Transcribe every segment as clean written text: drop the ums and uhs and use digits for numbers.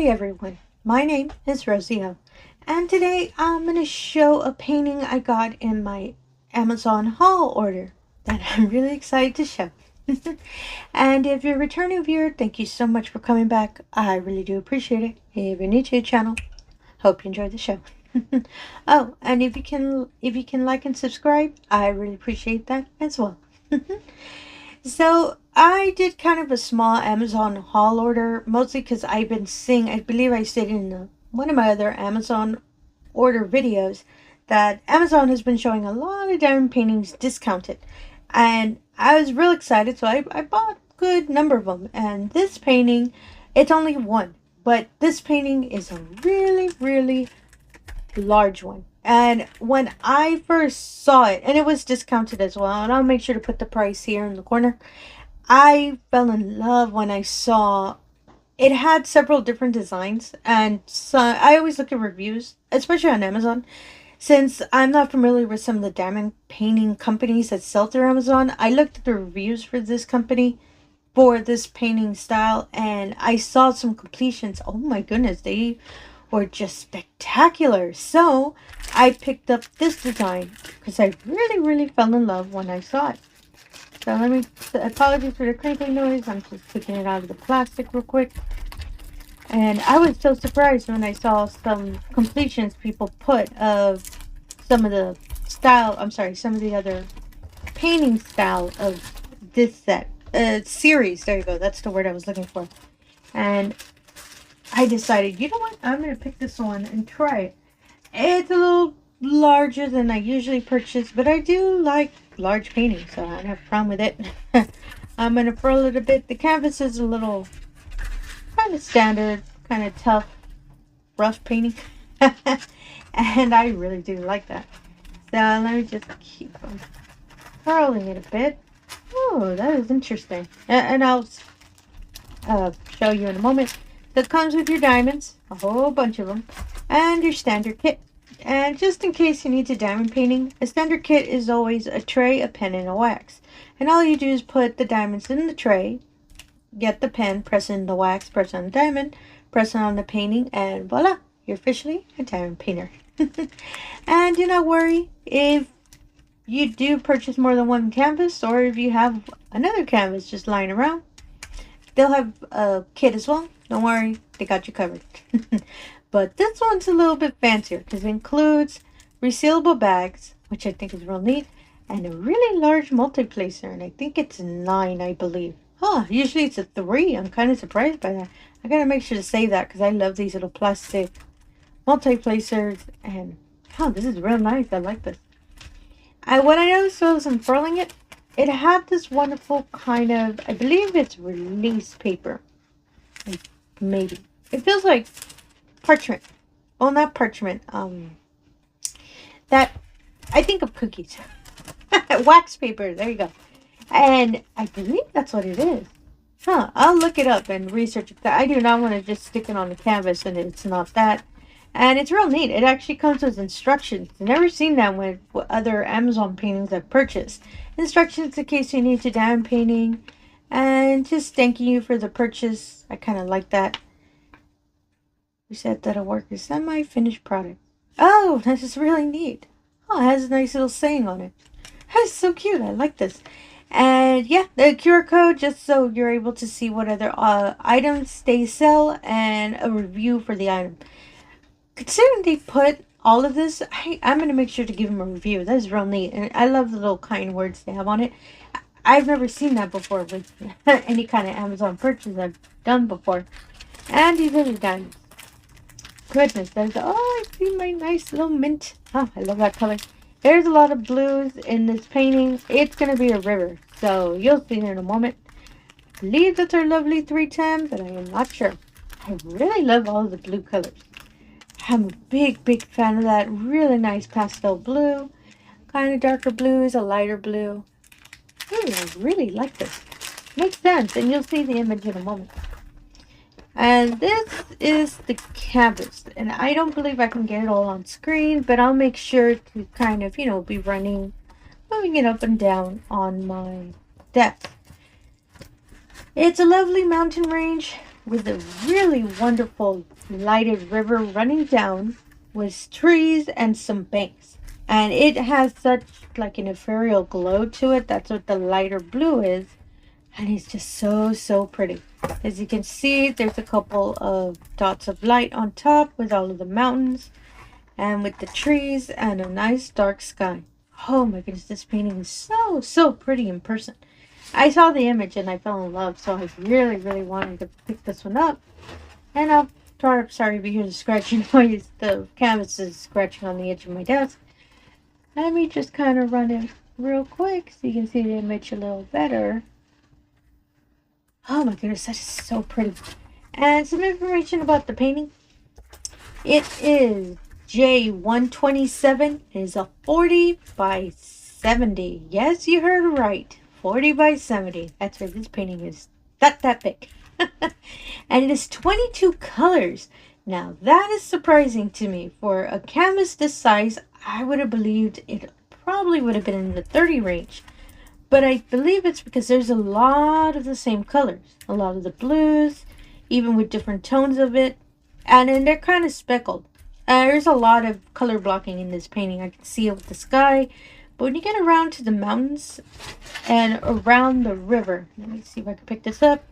Hi everyone, my name is Rosy O, and today I'm going to show a painting I got in my Amazon haul order that I'm really excited to show. And if you're a returning viewer, thank you so much for coming back. I really do appreciate it. If you're new to the channel, hope you enjoyed the show. Oh, and if you can like and subscribe, I really appreciate that as well. So I did kind of a small Amazon haul order, mostly because I've been seeing, I believe I said in one of my other Amazon order videos, that Amazon has been showing a lot of diamond paintings discounted. And I was real excited, so I bought a good number of them. And this painting, it's only one, but this painting is a really, really large one. And when I first saw it, and it was discounted as well, and I'll make sure to put the price here in the corner, I fell in love when I saw it had several different designs. And so I always look at reviews, especially on Amazon. Since I'm not familiar with some of the diamond painting companies that sell through Amazon, I looked at the reviews for this company for this painting style, and I saw some completions. Oh my goodness, they were just spectacular. So I picked up this design because I really fell in love when I saw it. So let me, apologies for the crinkling noise, I'm just taking it out of the plastic real quick. And I was so surprised when I saw some completions people put of some of the style, some of the other painting style of this set, series, there you go, that's the word I was looking for. And I decided, you know what, I'm going to pick this one and try it. It's a little larger than I usually purchase, but I do like large paintings, so I don't have a problem with it. I'm going to furl it a bit. The canvas is a little kind of standard, kind of tough, rough painting. And I really do like that. So let me just keep on furling it a bit. Oh, that is interesting. And I'll show you in a moment. So it comes with your diamonds, a whole bunch of them, and your standard kit. And just in case you need to diamond painting, a standard kit is always a tray, a pen, and a wax. And all you do is put the diamonds in the tray, get the pen, press in the wax, press on the diamond, press on the painting, and voila, you're officially a diamond painter. And do not worry if you do purchase more than one canvas, or if you have another canvas just lying around. They'll have a kit as well. Don't worry, they got you covered. But this one's a little bit fancier because it includes resealable bags, which I think is real neat, and a really large multi-placer, and I think it's 9, I believe. Huh, usually it's a 3. I'm kind of surprised by that. I gotta make sure to save that because I love these little plastic multi-placers, and oh, this is real nice. I like this. What I noticed as I'm furling it, it had this wonderful kind of, I believe it's release paper. Maybe. It feels like parchment. Well, not parchment. That, I think of cookies. Wax paper. There you go. And I believe that's what it is. Huh. I'll look it up and research it. I do not want to just stick it on the canvas and it's not that. And it's real neat. It actually comes with instructions. I've never seen that with other Amazon paintings I've purchased. Instructions in case you need to diamond painting. And just thanking you for the purchase. I kind of like that. We said that'll work as semi-finished product. Oh, this is really neat. Oh, it has a nice little saying on it. That's so cute. I like this. And yeah, the QR code, just so you're able to see what other items they sell and a review for the item. Considering they put all of this, I'm going to make sure to give them a review. That is real neat. And I love the little kind words they have on it. I've never seen that before with any kind of Amazon purchase I've done before. And these are the diamonds. Goodness, there's, oh, I see my nice little mint. Oh, I love that color. There's a lot of blues in this painting. It's going to be a river, so you'll see in a moment. I believe that's our lovely 310, but I am not sure. I really love all the blue colors. I'm a big fan of that. Really nice pastel blue. Kind of darker blues, a lighter blue. Ooh, I really like this. Makes sense, and you'll see the image in a moment. And this is the canvas, and I don't believe I can get it all on screen, but I'll make sure to kind of, you know, be moving it up and down on my desk. It's a lovely mountain range. with a really wonderful lighted river running down with trees and some banks. And it has such like an ethereal glow to it. That's what the lighter blue is. And it's just so pretty. As you can see, there's a couple of dots of light on top with all of the mountains and with the trees and a nice dark sky. Oh my goodness, this painting is so pretty in person. I saw the image and I fell in love, so I really wanted to pick this one up. And I'm sorry if you hear the scratching noise. The canvas is scratching on the edge of my desk. Let me just kind of run it real quick so you can see the image a little better. Oh my goodness, that is so pretty. And some information about the painting. It is J127. It is a 40 by 70. Yes, you heard right. 40 by 70. That's right, this painting is that big. And it is 22 colors. Now, that is surprising to me. For a canvas this size, I would have believed it probably would have been in the 30 range. But I believe it's because there's a lot of the same colors. A lot of the blues, even with different tones of it. And then they're kind of speckled. There's a lot of color blocking in this painting. I can see it with the sky. But when you get around to the mountains and around the river, let me see if I can pick this up.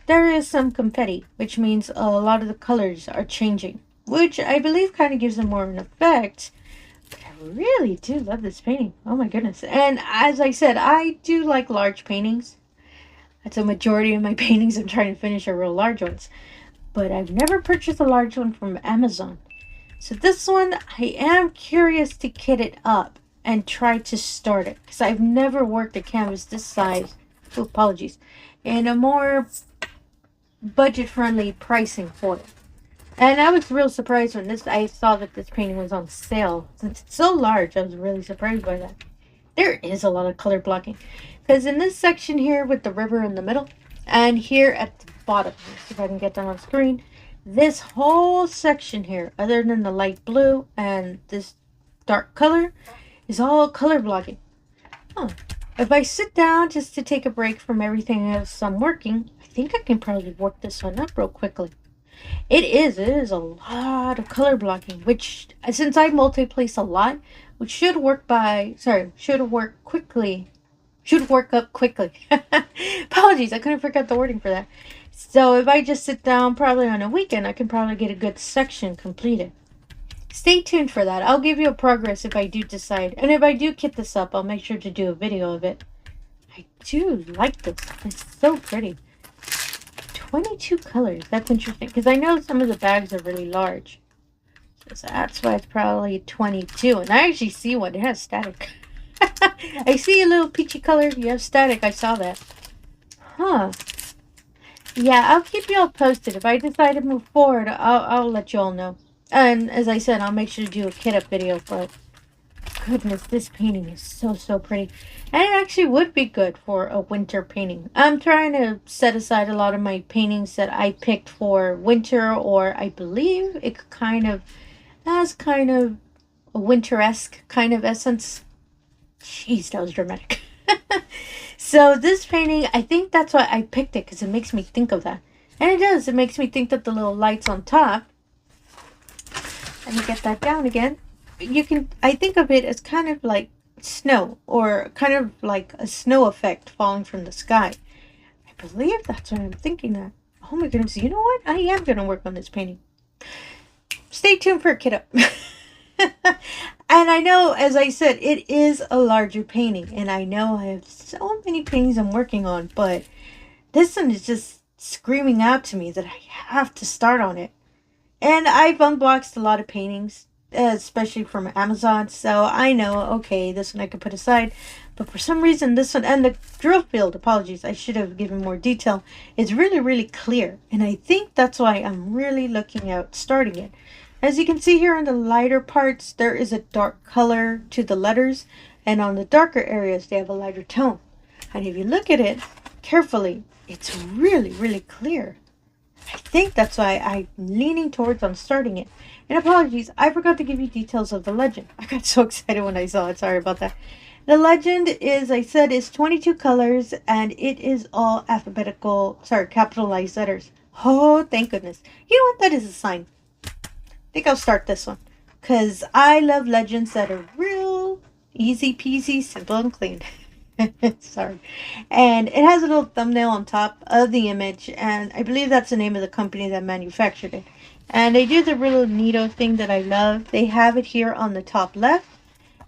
There is some confetti, which means a lot of the colors are changing, which I believe kind of gives them more of an effect. But I really do love this painting. Oh my goodness. And as I said, I do like large paintings. That's a majority of my paintings. I'm trying to finish are real large ones. But I've never purchased a large one from Amazon. So this one, I am curious to kit it up and try to start it, because I've never worked a canvas this size, oh, apologies, in a more budget-friendly pricing for it. And I was real surprised when I saw that this painting was on sale. Since it's so large, I was really surprised by that. There is a lot of color blocking, because in this section here with the river in the middle, and here at the bottom, let's see if I can get that on screen, this whole section here, other than the light blue and this dark color, is all color blocking. If I sit down just to take a break from everything else I'm working, I think I can probably work this one up real quickly. It is a lot of color blocking, which since I multi-place a lot, which should work up quickly. Apologies, I couldn't forget the wording for that. So if I just sit down probably on a weekend, I can probably get a good section completed. Stay tuned for that. I'll give you a progress if I do decide. And if I do kit this up, I'll make sure to do a video of it. I do like this. It's so pretty. 22 colors. That's interesting. Because I know some of the bags are really large. So that's why it's probably 22. And I actually see one. It has static. I see a little peachy color. You have static. I saw that. Huh. Yeah, I'll keep you all posted. If I decide to move forward, I'll let you all know. And as I said, I'll make sure to do a kit up video for it. Goodness, this painting is so pretty. And it actually would be good for a winter painting. I'm trying to set aside a lot of my paintings that I picked for winter, or I believe it has kind of a winter-esque kind of essence. Jeez, that was dramatic. So this painting, I think that's why I picked it, because it makes me think of that. And it does. It makes me think that the little lights on top, let me get that down again. I think of it as kind of like snow, or kind of like a snow effect falling from the sky. I believe that's what I'm thinking of. Oh my goodness, you know what? I am going to work on this painting. Stay tuned for a kit up. And I know, as I said, it is a larger painting. And I know I have so many paintings I'm working on, but this one is just screaming out to me that I have to start on it. And I've unboxed a lot of paintings, especially from Amazon. So I know, okay, this one I could put aside. But for some reason, this one, and the drill field, apologies, I should have given more detail, is really clear. And I think that's why I'm really looking at starting it. As you can see here in the lighter parts, there is a dark color to the letters. And on the darker areas, they have a lighter tone. And if you look at it carefully, it's really clear. I think that's why I'm leaning towards on starting it. And apologies, I forgot to give you details of the legend. I got so excited when I saw it. Sorry about that. The legend is, I said, is 22 colors, and it is all capitalized letters. Oh, thank goodness. You know what? That is a sign. I think I'll start this one. Because I love legends that are real easy peasy, simple and clean. Sorry. And it has a little thumbnail on top of the image. And I believe that's the name of the company that manufactured it. And they do the real neato thing that I love. They have it here on the top left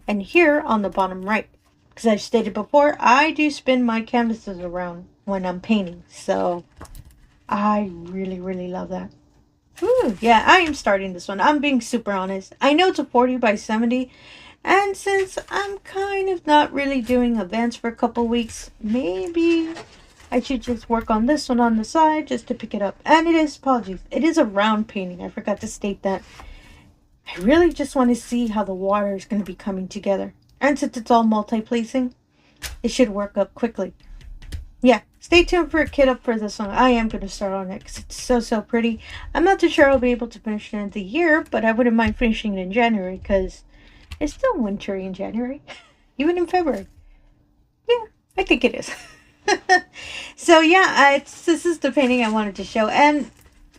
and here on the bottom right. Because I've stated before, I do spin my canvases around when I'm painting. So I really, really love that. Ooh, yeah, I am starting this one. I'm being super honest. I know it's a 40 by 70. And since I'm kind of not really doing events for a couple weeks, maybe I should just work on this one on the side just to pick it up. And it is, apologies, it is a round painting. I forgot to state that. I really just want to see how the water is going to be coming together. And since it's all multi-placing, it should work up quickly. Yeah, stay tuned for a kit up for this one. I am going to start on it because it's so pretty. I'm not too sure I'll be able to finish it in the year, but I wouldn't mind finishing it in January because it's still wintry in January, even in February. Yeah, I think it is. So yeah, this is the painting I wanted to show, and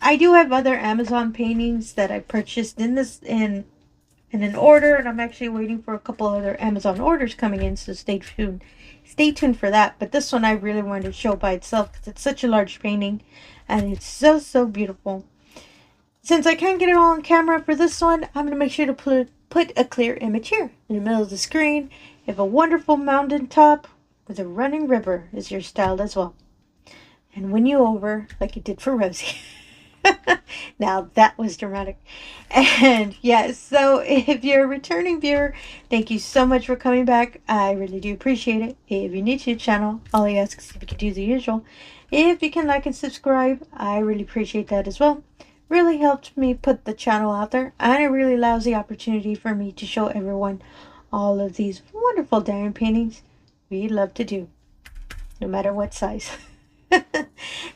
I do have other Amazon paintings that I purchased in an order, and I'm actually waiting for a couple other Amazon orders coming in, so stay tuned. Stay tuned for that. But this one I really wanted to show by itself because it's such a large painting, and it's so beautiful. Since I can't get it all on camera for this one, I'm going to make sure to put a clear image here in the middle of the screen. You have a wonderful mountain top with a running river is your style as well. And win you over like it did for Rosie. Now that was dramatic. And yes, so if you're a returning viewer, thank you so much for coming back. I really do appreciate it. If you're new to the channel, all I ask is if you can do the usual. If you can like and subscribe, I really appreciate that as well. Really helped me put the channel out there, and it really allows the opportunity for me to show everyone all of these wonderful diamond paintings we love to do, no matter what size.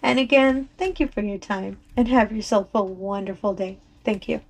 And again, thank you for your time, and have yourself a wonderful day. Thank you.